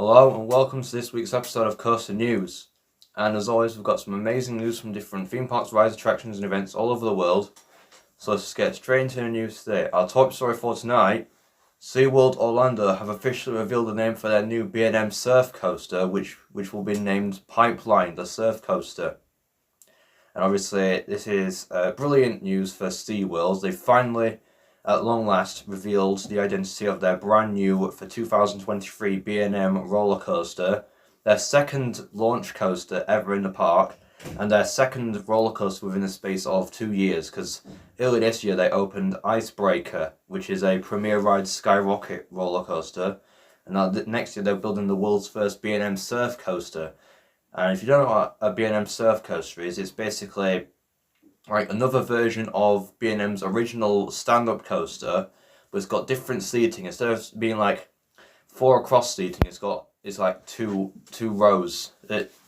Hello and welcome to this week's episode of Coaster News. And as always, we've got some amazing news from different theme parks, rides, attractions and events all over the world. So let's get straight into the news today. Our top story for tonight, SeaWorld Orlando have officially revealed the name for their new B&M Surf Coaster, which will be named Pipeline, the Surf Coaster. And obviously this is brilliant news for SeaWorld. They finally, at long last, revealed the identity of their brand new for 2023 B&M roller coaster, their second launch coaster ever in the park, and their second roller coaster within the space of 2 years, because early this year they opened Icebreaker, which is a Premier Ride Skyrocket roller coaster, and now next year they're building the world's first B&M Surf Coaster. And if you don't know what a B&M Surf Coaster is, it's basically like another version of B&M's original stand-up coaster, but it's got different seating. Instead of being like 4 across seating, it's like two rows,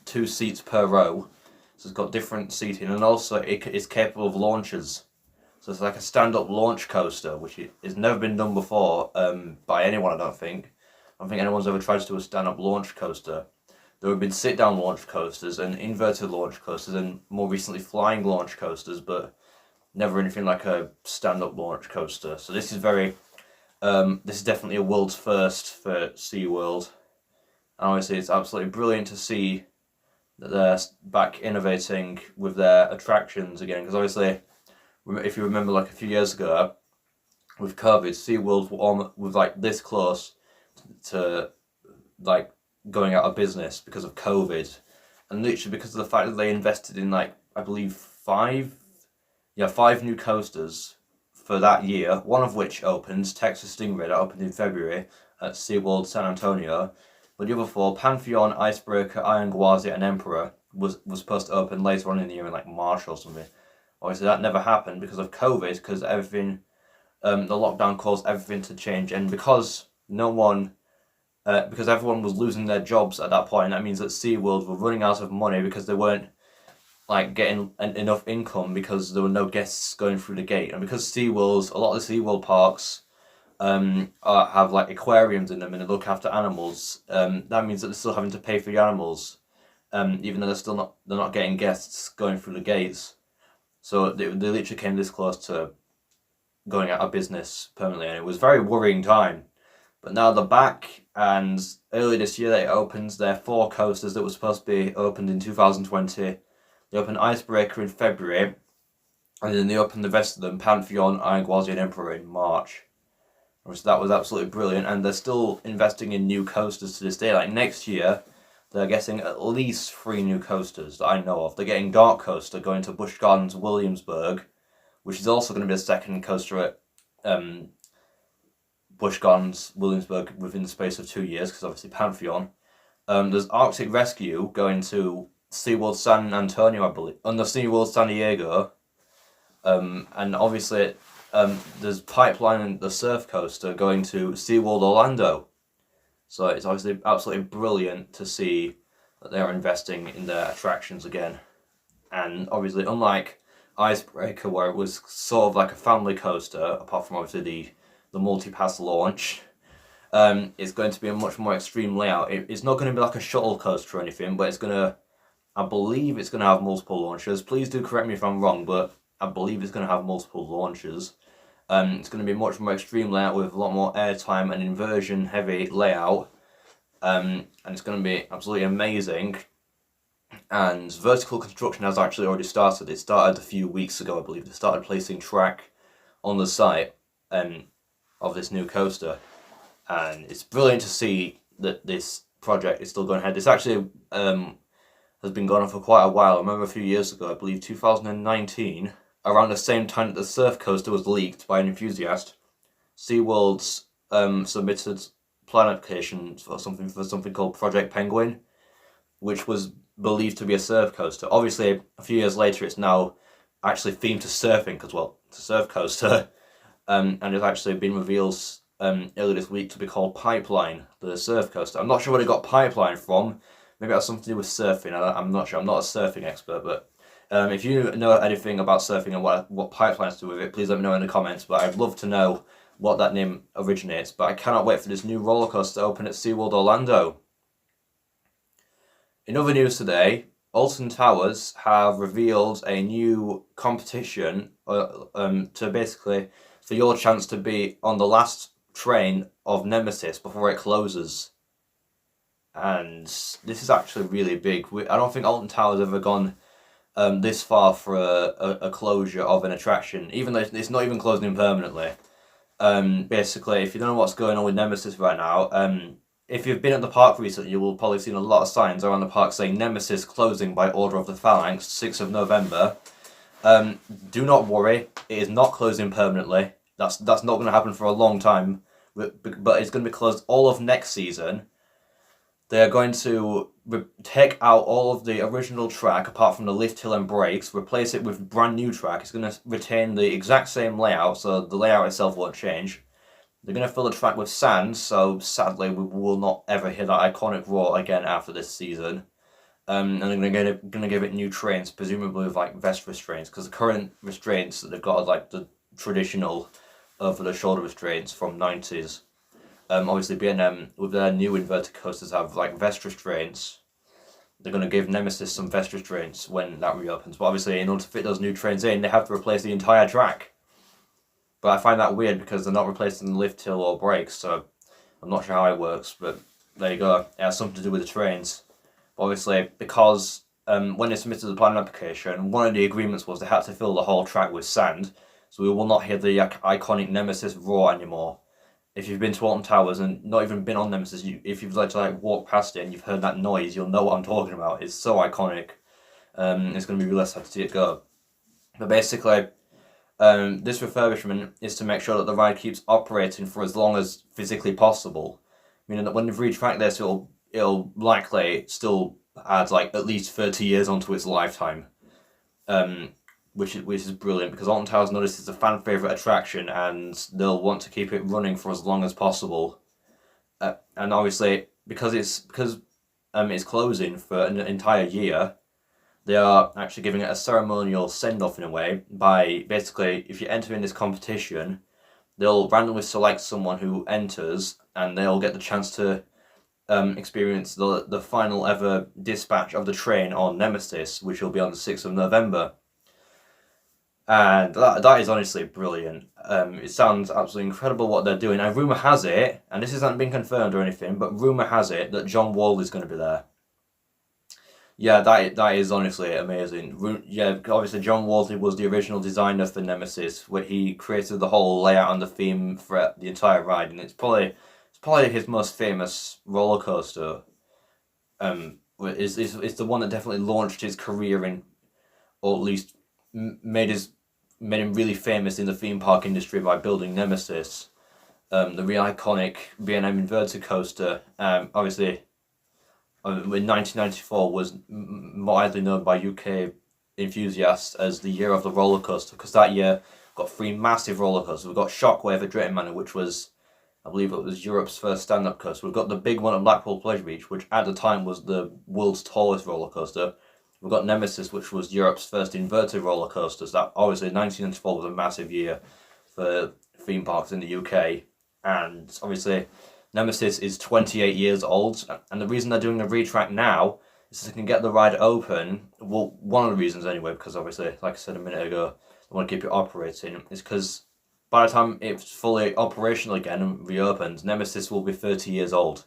2 seats per row. So it's got different seating, and also it is capable of launches. So it's like a stand-up launch coaster, which has never been done before by anyone. I don't think anyone's ever tried to do a stand-up launch coaster. There have been sit-down launch coasters and inverted launch coasters and more recently flying launch coasters, but never anything like a stand-up launch coaster. So this is this is definitely a world's first for SeaWorld. And obviously it's absolutely brilliant to see that they're back innovating with their attractions again, because obviously, if you remember like a few years ago, with COVID, SeaWorld was like this close to like going out of business because of COVID, and literally because of the fact that they invested in like, I believe 5 new coasters for that year, one of which opened, Texas Stingray, that opened in February at SeaWorld San Antonio, but the other 4, Pantheon, Icebreaker, Iron Gwazi and Emperor, was supposed to open later on in the year in like March or something. Obviously that never happened because of COVID, because everything, the lockdown caused everything to change, and because because everyone was losing their jobs at that point, that means that SeaWorld were running out of money because they weren't like getting enough income because there were no guests going through the gate. And because a lot of the SeaWorld parks have like aquariums in them and they look after animals, that means that they're still having to pay for the animals, even though they're not getting guests going through the gates. So they literally came this close to going out of business permanently, and it was a very worrying time. But now they're back, and early this year they opened their 4 coasters that were supposed to be opened in 2020. They opened Icebreaker in February, and then they opened the rest of them, Pantheon, Iron Gwazi and Emperor, in March. So that was absolutely brilliant, and they're still investing in new coasters to this day. Like next year, they're getting at least 3 new coasters that I know of. They're getting Dark Coaster going to Busch Gardens Williamsburg, which is also going to be the second coaster at Busch Gardens Williamsburg within the space of 2 years, because obviously Pantheon. There's Arctic Rescue going to SeaWorld San Antonio, I believe, and the SeaWorld San Diego. And obviously there's Pipeline and the Surf Coaster going to SeaWorld Orlando. So it's obviously absolutely brilliant to see that they're investing in their attractions again. And obviously, unlike Icebreaker, where it was sort of like a family coaster, apart from obviously the multi-pass launch, it's going to be a much more extreme layout. It's not going to be like a shuttle coaster or anything, but I believe it's going to have multiple launches. Please do correct me if I'm wrong, but I believe it's going to have multiple launches. It's going to be a much more extreme layout with a lot more airtime and inversion heavy layout, and it's going to be absolutely amazing. And vertical construction has actually already started. It started a few weeks ago, I believe. They started placing track on the site of this new coaster, and it's brilliant to see that this project is still going ahead. This actually has been going on for quite a while. I remember a few years ago, I believe 2019, around the same time that the surf coaster was leaked by an enthusiast, SeaWorld's submitted plan application for something called Project Penguin, which was believed to be a surf coaster. Obviously, a few years later, it's now actually themed to surfing, because, well, it's a surf coaster. And it's actually been revealed earlier this week to be called Pipeline, the surf coaster. I'm not sure where they got Pipeline from. Maybe it has something to do with surfing. I'm not sure. I'm not a surfing expert, but if you know anything about surfing and what Pipelines do with it, please let me know in the comments. But I'd love to know what that name originates. But I cannot wait for this new roller coaster to open at SeaWorld Orlando. In other news today, Alton Towers have revealed a new competition to basically for your chance to be on the last train of Nemesis before it closes. And this is actually really big. I don't think Alton Towers ever gone this far for a closure of an attraction, even though it's not even closing permanently. Basically, if you don't know what's going on with Nemesis right now, if you've been at the park recently, you will probably seen a lot of signs around the park saying Nemesis closing by order of the Phalanx, 6th of November. Do not worry, it is not closing permanently. That's not going to happen for a long time, but it's going to be closed all of next season. They are going to take out all of the original track, apart from the lift hill and brakes, replace it with brand new track. It's going to retain the exact same layout, so the layout itself won't change. They're going to fill the track with sand, so sadly we will not ever hear that iconic roar again after this season. And they're going to give it new trains, presumably with like vest restraints, because the current restraints that they've got are like the traditional over the shoulder restraints from 90s. Obviously B&M with their new inverted coasters have like vest restraints. They're going to give Nemesis some vest restraints when that reopens, but obviously in order to fit those new trains in, they have to replace the entire track. But I find that weird because they're not replacing the lift hill or brakes, so I'm not sure how it works, but there you go. It has something to do with the trains. But obviously, because when they submitted the planning application, one of the agreements was they had to fill the whole track with sand, so we will not hear the iconic Nemesis roar anymore. If you've been to Alton Towers and not even been on Nemesis, if you've like walked past it and you've heard that noise, you'll know what I'm talking about. It's so iconic. It's going to be really sad to see it go. But basically, this refurbishment is to make sure that the ride keeps operating for as long as physically possible. Meaning that when they've retracked this, it'll likely still add like at least 30 years onto its lifetime. Which is brilliant, because Alton Towers know this is a fan favourite attraction and they'll want to keep it running for as long as possible. And obviously, because it's closing for an entire year, they are actually giving it a ceremonial send-off in a way by basically, if you enter in this competition, they'll randomly select someone who enters and they'll get the chance to experience the final ever dispatch of the train on Nemesis, which will be on the 6th of November. And that is honestly brilliant. It sounds absolutely incredible what they're doing. And rumour has it, and this hasn't been confirmed or anything, but rumour has it that John Wall is going to be there. Yeah, that is honestly amazing. Yeah, obviously John Walton was the original designer for Nemesis, where he created the whole layout and the theme for the entire ride, and it's probably his most famous roller coaster. It's the one that definitely launched his career in, or at least made him really famous in the theme park industry by building Nemesis, the really iconic B&M inverted coaster. Obviously, in 1994 was widely known by UK enthusiasts as the year of the roller coaster, because that year got 3 massive roller coasters. We've got Shockwave at Drayton Manor, which was, I believe it was Europe's first stand-up coaster. We've got the big one at Blackpool Pleasure Beach, which at the time was the world's tallest roller coaster. We've got Nemesis, which was Europe's first inverted roller coaster. So that obviously 1994 was a massive year for theme parks in the UK, and obviously Nemesis is 28 years old, and the reason they're doing a retrack now is so they can get the ride open. Well, one of the reasons anyway, because obviously, like I said a minute ago, they want to keep it operating, is because by the time it's fully operational again and reopens, Nemesis will be 30 years old.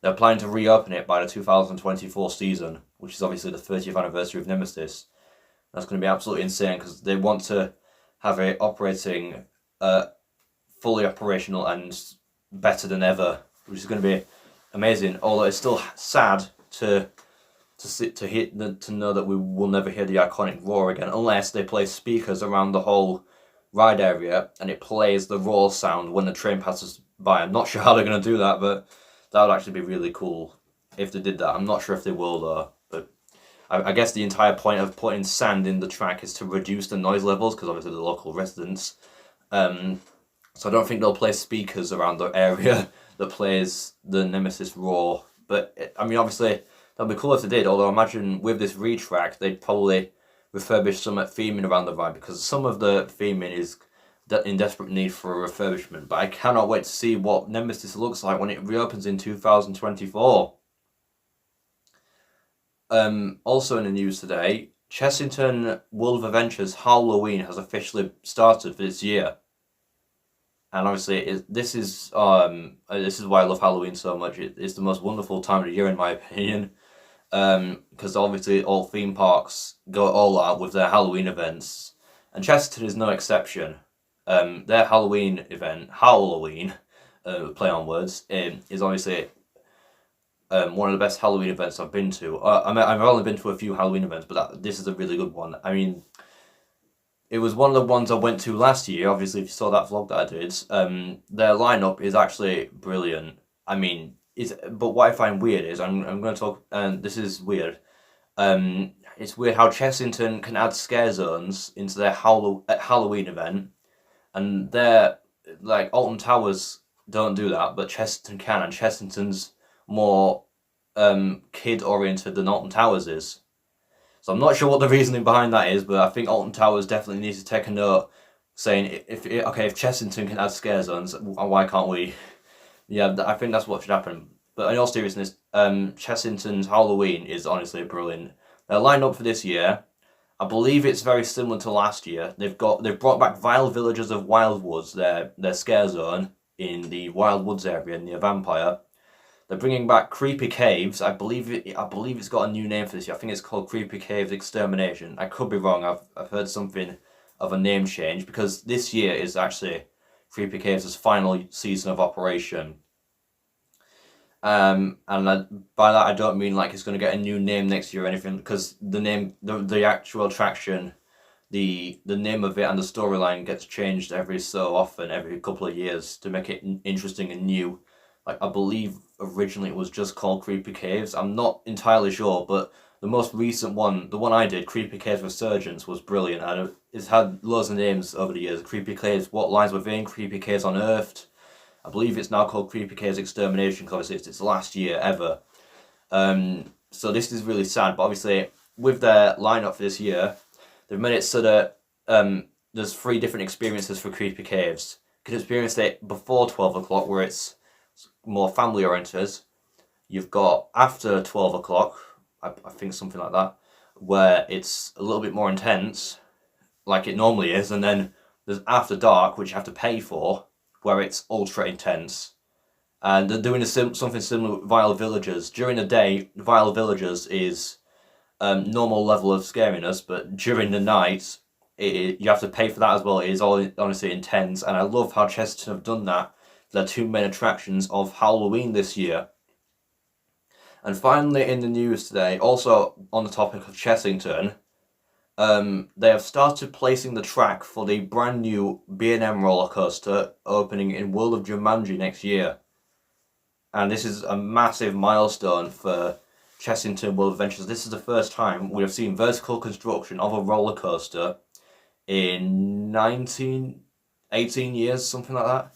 They're planning to reopen it by the 2024 season, which is obviously the 30th anniversary of Nemesis. That's going to be absolutely insane, because they want to have it operating fully operational and better than ever, which is going to be amazing. Although it's still sad to know that we will never hear the iconic roar again, unless they place speakers around the whole ride area and it plays the roar sound when the train passes by. I'm not sure how they're going to do that, but that would actually be really cool if they did that. I'm not sure if they will though, but I guess the entire point of putting sand in the track is to reduce the noise levels, because obviously the local residents. So I don't think they'll place speakers around the area that plays the Nemesis roar. But I mean, obviously that'd be cool if they did. Although I imagine with this retrack, they'd probably refurbish some theming around the ride, because some of the theming is in desperate need for a refurbishment. But I cannot wait to see what Nemesis looks like when it reopens in 2024. Also in the news today, Chessington World of Adventures Howl'o'ween has officially started for this year. And obviously, this is why I love Halloween so much. It's the most wonderful time of the year, in my opinion. Because obviously all theme parks go all out with their Halloween events, and Chessington is no exception. Their Halloween event, Howl'o'ween, play on words, is obviously one of the best Halloween events I've been to. I've only been to a few Halloween events, but this is a really good one. I mean, it was one of the ones I went to last year. Obviously, if you saw that vlog that I did, their lineup is actually brilliant. I mean, but what I find weird is I'm going to talk, and this is weird. It's weird how Chessington can add scare zones into their Halloween event, and their like Alton Towers don't do that, but Chessington can, and Chessington's more kid oriented than Alton Towers is. So I'm not sure what the reasoning behind that is, but I think Alton Towers definitely needs to take a note, saying if Chessington can add scare zones, why can't we? Yeah, I think that's what should happen. But in all seriousness, Chessington's Halloween is honestly brilliant. Their lineup for this year, I believe it's very similar to last year. They've brought back Vile Villagers of Wildwoods, their scare zone in the Wildwoods area near Vampire. They're bringing back Creepy Caves. I believe it's got a new name for this year. I think it's called Creepy Caves Extermination. I could be wrong. I've heard something of a name change, because this year is actually Creepy Caves' final season of operation. And by that I don't mean like it's going to get a new name next year or anything, because the actual attraction, the name of it and the storyline gets changed every so often, every couple of years, to make it interesting and new. Like, I believe originally it was just called Creepy Caves. I'm not entirely sure, but the most recent one, the one I did, Creepy Caves Resurgence, was brilliant. And it's had loads of names over the years. Creepy Caves What Lies Within, Creepy Caves Unearthed. I believe it's now called Creepy Caves Extermination, because obviously it's its last year ever. So this is really sad, but obviously with their lineup for this year, they've made it so that there's 3 different experiences for Creepy Caves. You can experience it before 12 o'clock, where it's more family oriented. You've got after 12 o'clock, I think something like that, where it's a little bit more intense, like it normally is, and then there's after dark, which you have to pay for, where it's ultra intense. And they're doing something similar with Vile Villagers. During the day, Vile Villagers is normal level of scariness, but during the night, you have to pay for that as well. It is honestly intense, and I love how Chessington have done that. Their 2 main attractions of Halloween this year. And finally, in the news today, also on the topic of Chessington, they have started placing the track for the brand new B&M roller coaster opening in World of Jumanji next year. And this is a massive milestone for Chessington World of Adventures. This is the first time we have seen vertical construction of a roller coaster in 18 years, something like that.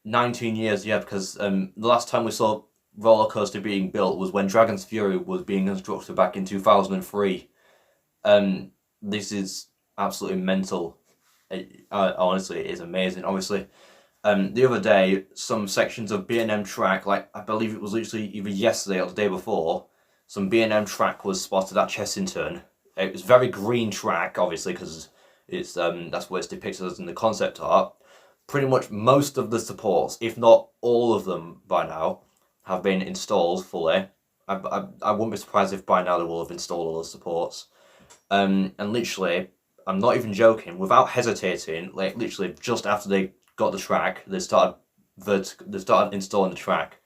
19 years, yeah, because the last time we saw roller coaster being built was when Dragon's Fury was being constructed back in 2003. This is absolutely mental. Honestly, it is amazing. Obviously, the other day, some sections of B&M track, like I believe it was literally either yesterday or the day before, some B&M track was spotted at Chessington. It was very green track, obviously, because it's that's what it's depicted as in the concept art. Pretty much most of the supports, if not all of them by now, have been installed fully. I wouldn't be surprised if by now they will have installed all the supports. And literally, I'm not even joking, without hesitating, like literally just after they got the track, they started installing the track.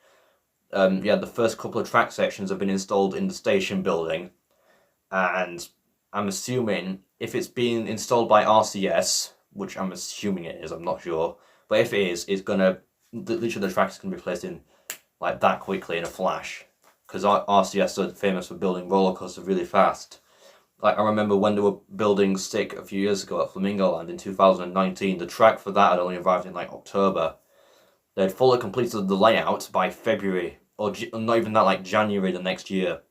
The first couple of track sections have been installed in the station building, and I'm assuming if it's being installed by RCS, which I'm assuming it is, I'm not sure, but if it is, it's gonna, literally the track is gonna be placed in like that quickly in a flash, because RCS are famous for building roller coasters really fast. Like, I remember when they were building Stick a few years ago at Flamingo Land in 2019, the track for that had only arrived in like October. They'd fully completed the layout by February, or not even that, like January the next year.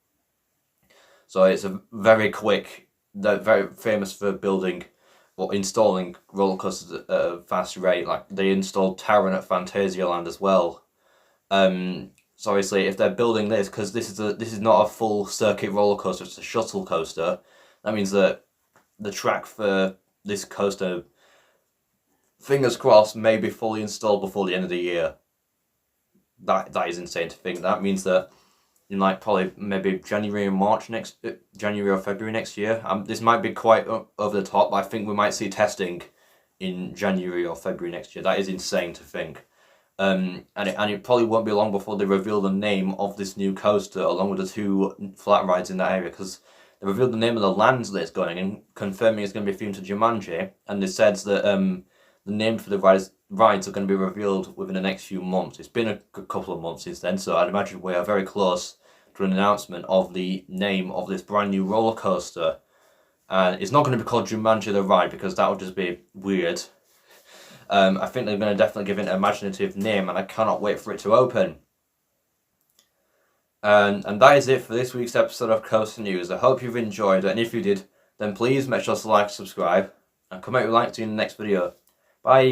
So it's a very quick, they're very famous for building or installing roller coasters at a fast rate. Like, they installed Taron at Phantasialand as well. So obviously, if they're building this, because this is not a full circuit roller coaster, it's a shuttle coaster. That means that the track for this coaster, fingers crossed, may be fully installed before the end of the year. That is insane to think. That means that in like probably maybe January or February next year. This might be quite over the top, but I think we might see testing in January or February next year. That is insane to think. And it probably won't be long before they reveal the name of this new coaster, along with the 2 flat rides in that area, because they revealed the name of the lands that it's going in, confirming it's going to be themed to Jumanji, and they said that the name for the rides are going to be revealed within the next few months. It's been a couple of months since then, so I'd imagine we are very close to an announcement of the name of this brand new roller coaster. And it's not going to be called Jumanji the Ride, because that would just be weird. I think they're going to definitely give it an imaginative name, and I cannot wait for it to open. And that is it for this week's episode of Coaster News. I hope you've enjoyed it, and if you did, then please make sure to like, subscribe, and comment your like to you in the next video. Bye!